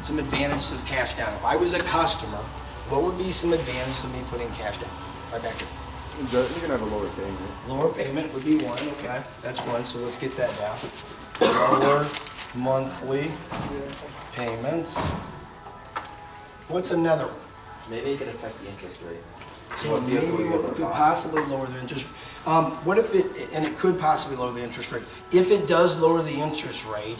some advantages of cash down. If I was a customer, what would be some advantages of me putting cash down? Right back here. You can have a lower payment. Lower payment would be one, okay, that's one, so let's get that down. Lower monthly payments. What's another one? Maybe it could affect the interest rate. So maybe what could possibly lower the interest. What if it, and it could possibly lower the interest rate. If it does lower the interest rate,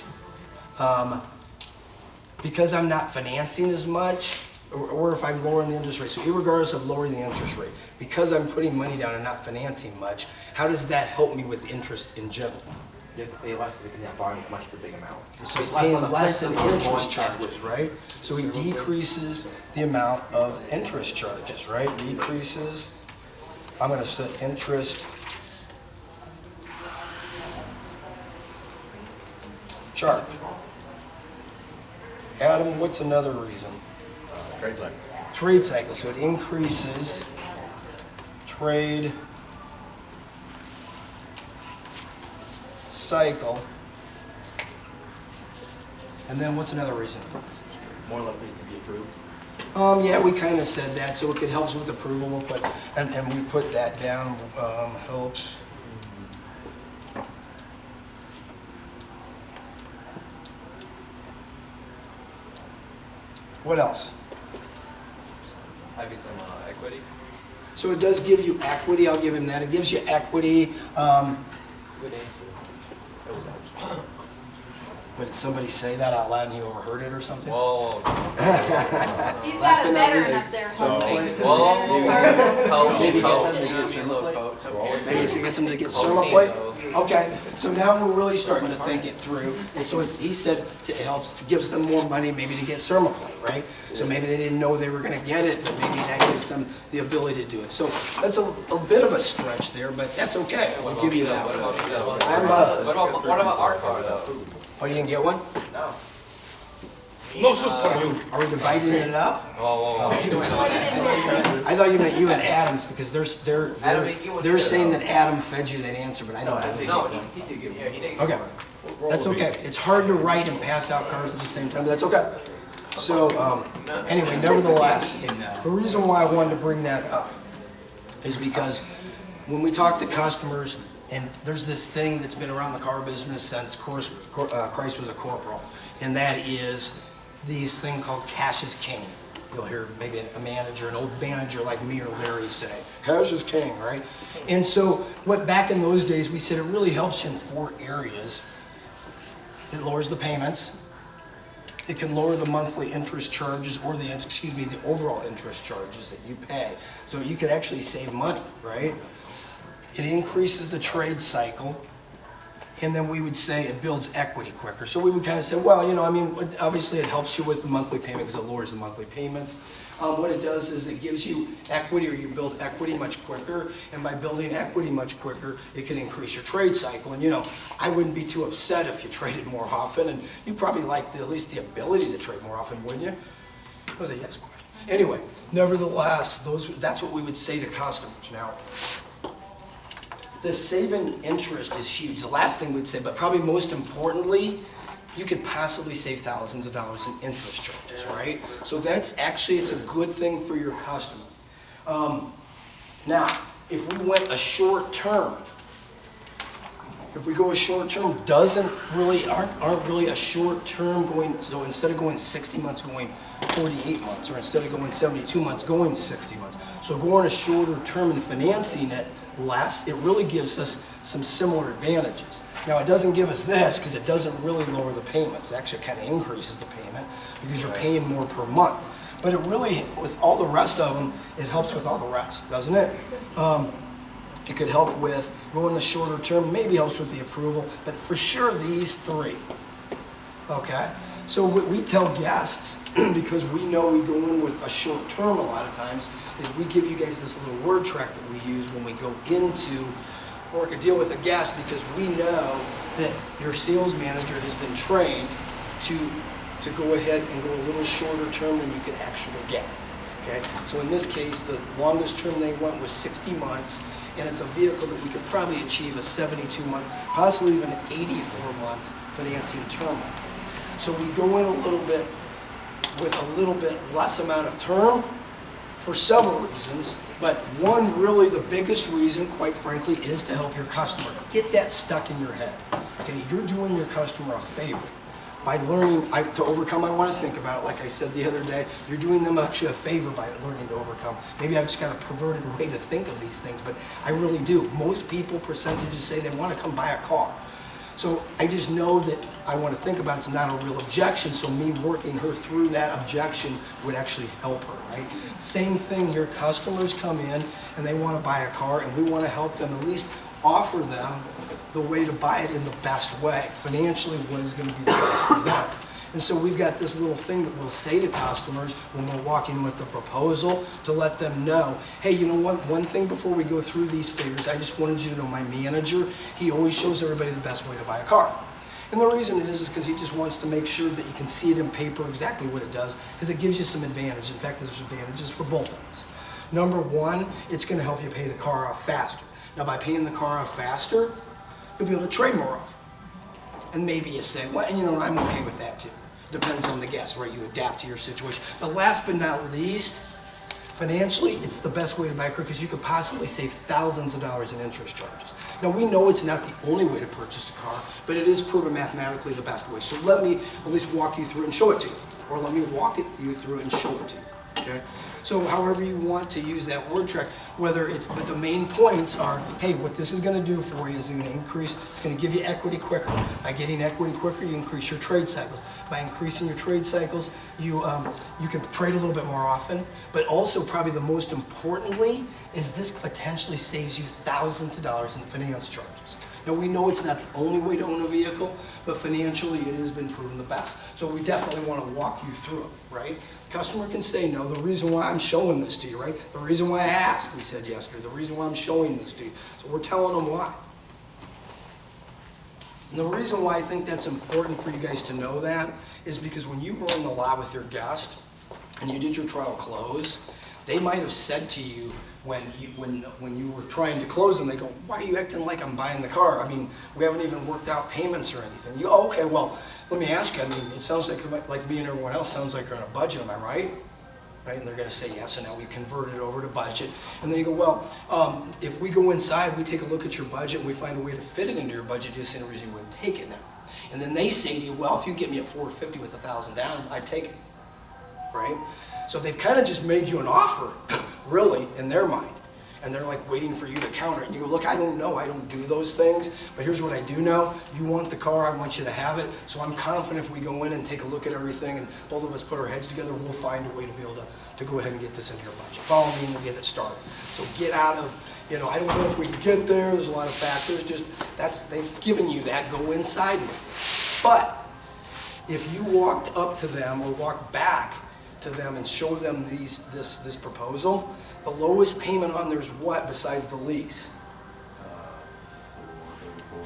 because I'm not financing as much, or if I'm lowering the interest rate, so irregardless of lowering the interest rate, because I'm putting money down and not financing much, how does that help me with interest in general? You have to pay less because you're not borrowing as much as the big amount. So he's paying less in interest charges, right? So he decreases the amount of interest charges, right? Decreases, I'm gonna set interest charge. Adam, what's another reason? Trade cycle. Trade cycle, so it increases trade cycle. And then what's another reason? More likely to be approved. Yeah, we kind of said that, so it helps with approval. We'll put, and we put that down, helps. What else? Having some equity. So it does give you equity, I'll give him that. It gives you equity. Good answer. That was helpful. What, did somebody say that out loud and you overheard it or something? Whoa. You've Last got but a not veteran least- up there. Whoa. Maybe get Coach. them to Give use me a little coach up here. Maybe it gets them to get Whole sermon team, plate? though. Okay, so now we're really starting to think it through. And so he said it helps, gives them more money maybe to get sermon plate, right? So maybe they didn't know they were gonna get it, but maybe that gives them the ability to do it. So that's a bit of a stretch there, but that's okay. We'll give you that What one. about you? What I'm, what about our car though? Oh, you didn't get one? No. Are we dividing it up? Whoa. You doing Plug it in here. I thought you meant you and Adam's, because Adam, you wouldn't they're get it, saying though. that Adam fed you that answer, but I don't believe No, it. he did give me. Yeah, he did. Okay, that's okay. It's hard to write and pass out cards at the same time, but that's okay. So, anyway, nevertheless, the reason why I wanted to bring that up is because when we talk to customers, and there's this thing that's been around the car business since Christ was a corporal, and that is these thing called cash is king. You'll hear maybe a manager, an old manager like me or Larry say, cash is king, right? And so what back in those days, we said it really helps you in 4 areas. It lowers the payments. It can lower the monthly interest charges or the overall interest charges that you pay. So you could actually save money, right? It increases the trade cycle. And then we would say it builds equity quicker. So we would kind of say, well, you know, I mean, obviously it helps you with the monthly payment because it lowers the monthly payments. What it does is it gives you equity, or you build equity much quicker. And by building equity much quicker, it can increase your trade cycle. And you know, I wouldn't be too upset if you traded more often. And you probably like at least the ability to trade more often, wouldn't you? That was a yes question. Anyway, nevertheless, that's what we would say to customers. Now, the saving interest is huge. The last thing we'd say, but probably most importantly, you could possibly save thousands of dollars in interest charges, right? So that's actually, it's a good thing for your customer. Now, if we went a short term, if we go a short term, aren't really a short term going, so instead of going 60 months, going 48 months, or instead of going 72 months, going 60 months. So going a shorter term and financing it less, it really gives us some similar advantages. Now, it doesn't give us this because it doesn't really lower the payments. It actually kind of increases the payment because you're paying more per month. But it really, with all the rest of them, it helps with all the rest, doesn't it? It could help with going the shorter term, maybe helps with the approval, but for sure these 3, okay? So what we tell guests, because we know we go in with a short term a lot of times, is we give you guys this little word track that we use when we go into work a deal with a guest, because we know that your sales manager has been trained to go ahead and go a little shorter term than you can actually get, okay? So in this case, the longest term they went was 60 months, and it's a vehicle that we could probably achieve a 72-month, possibly even an 84-month financing term. So we go in a little bit with a little bit less amount of term for several reasons, but one, really the biggest reason, quite frankly, is to help your customer. Get that stuck in your head. Okay, you're doing your customer a favor. By learning to overcome, I want to think about it. Like I said the other day, you're doing them actually a favor by learning to overcome. Maybe I've just got a perverted way to think of these things, but I really do. Most people, percentages, say they want to come buy a car. So I just know that I want to think about it's not a real objection, so me working her through that objection would actually help her, right? Same thing here, customers come in and they want to buy a car, and we want to help them at least offer them the way to buy it in the best way. Financially, what is going to be the best for them. And so we've got this little thing that we'll say to customers when we're walking with the proposal to let them know, hey, you know what, one thing before we go through these figures, I just wanted you to know my manager, he always shows everybody the best way to buy a car. And the reason is because he just wants to make sure that you can see it in paper exactly what it does, because it gives you some advantage. In fact, there's advantages for both of us. Number one, it's going to help you pay the car off faster. Now, by paying the car off faster, you'll be able to trade more often. And maybe you say, well, and you know, I'm okay with that too. Depends on the guest, right? You adapt to your situation. But last but not least, financially, it's the best way to buy a car because you could possibly save thousands of dollars in interest charges. Now, we know it's not the only way to purchase a car, but it is proven mathematically the best way. So let me at least walk you through it and show it to you. Or let me walk you through and show it to you, okay? So however you want to use that word track, whether it's, but the main points are, hey, what this is going to do for you is going to increase, it's going to give you equity quicker. By getting equity quicker, you increase your trade cycles. By increasing your trade cycles, you can trade a little bit more often, but also probably the most importantly is this potentially saves you thousands of dollars in finance charges. Now, we know it's not the only way to own a vehicle, but financially it has been proven the best. So we definitely want to walk you through it, right? The customer can say no. The reason why I'm showing this to you, right? The reason why I asked, we said yesterday, the reason why I'm showing this to you. So we're telling them why. And the reason why I think that's important for you guys to know that is because when you were in the lot with your guest and you did your trial close, they might have said to you when you were trying to close them, they go, why are you acting like I'm buying the car? I mean, we haven't even worked out payments or anything. You go, oh, okay, well, let me ask you, I mean, it sounds like me and everyone else sounds like you're on a budget, am I right? Right? And they're going to say yes, and now we convert it over to budget. And then you go, well, if we go inside, we take a look at your budget, and we find a way to fit it into your budget, just the reason you wouldn't take it now. And then they say to you, well, if you get me at $450 with $1,000 down, I'd take it, right? So they've kind of just made you an offer, really, in their mind. And they're like waiting for you to counter it. And you go, look, I don't know, I don't do those things, but here's what I do know. You want the car, I want you to have it. So I'm confident if we go in and take a look at everything and both of us put our heads together, we'll find a way to be able to go ahead and get this into your budget. Follow me and we'll get it started. So get out of, you know, I don't know if we can get there, there's a lot of factors, just they've given you that, go inside with it. But if you walked up to them or walked back to them and show them this proposal, the lowest payment on there is what besides the lease?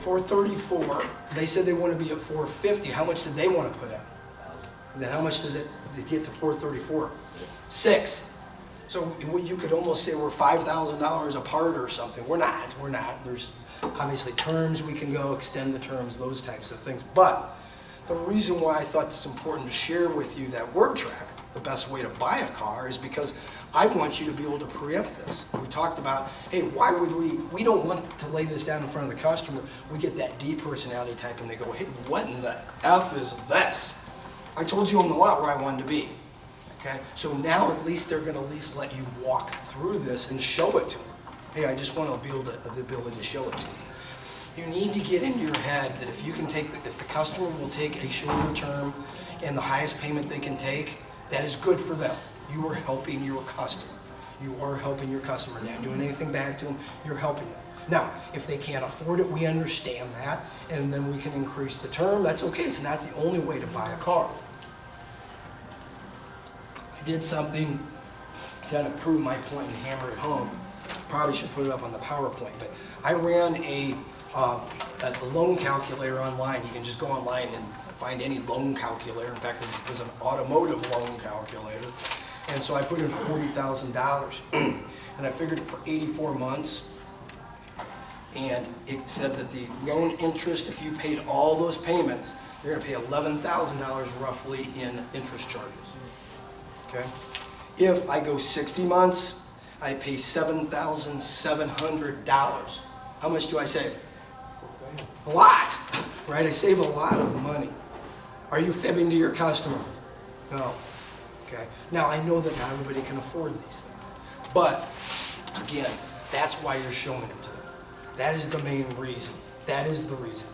$434. They said they want to be at $450. How much did they want to put in? And then how much does it get to $434? $6. So you could almost say we're $5,000 apart or something. We're not. We're not. There's obviously terms we can go, extend the terms, those types of things. But the reason why I thought it's important to share with you that word track, the best way to buy a car, is because I want you to be able to preempt this. We talked about, hey, why would we don't want to lay this down in front of the customer. We get that D personality type and they go, hey, what in the F is this? I told you on the lot where I wanted to be. Okay, so now at least they're going to at least let you walk through this and show it to them. Hey, I just want to be able to, the ability to show it to you. You need to get into your head that if you can take, if the customer will take a shorter term and the highest payment they can take, that is good for them. You are helping your customer. You are helping your customer. Not doing anything bad to them, you're helping them. Now, if they can't afford it, we understand that, and then we can increase the term. That's okay. It's not the only way to buy a car. I did something to kind of prove my point and hammer it home. Probably should put it up on the PowerPoint, but I ran a loan calculator online. You can just go online and find any loan calculator. In fact, it was an automotive loan calculator. And so I put in $40,000 and I figured it for 84 months. And it said that the loan interest, if you paid all those payments, you're going to pay $11,000 roughly in interest charges. okay? If I go 60 months, I pay $7,700. How much do I save? A lot, right? I save a lot of money. Are you fibbing to your customer? No. Okay. Now, I know that not everybody can afford these things. But, again, that's why you're showing it to them. That is the main reason. That is the reason.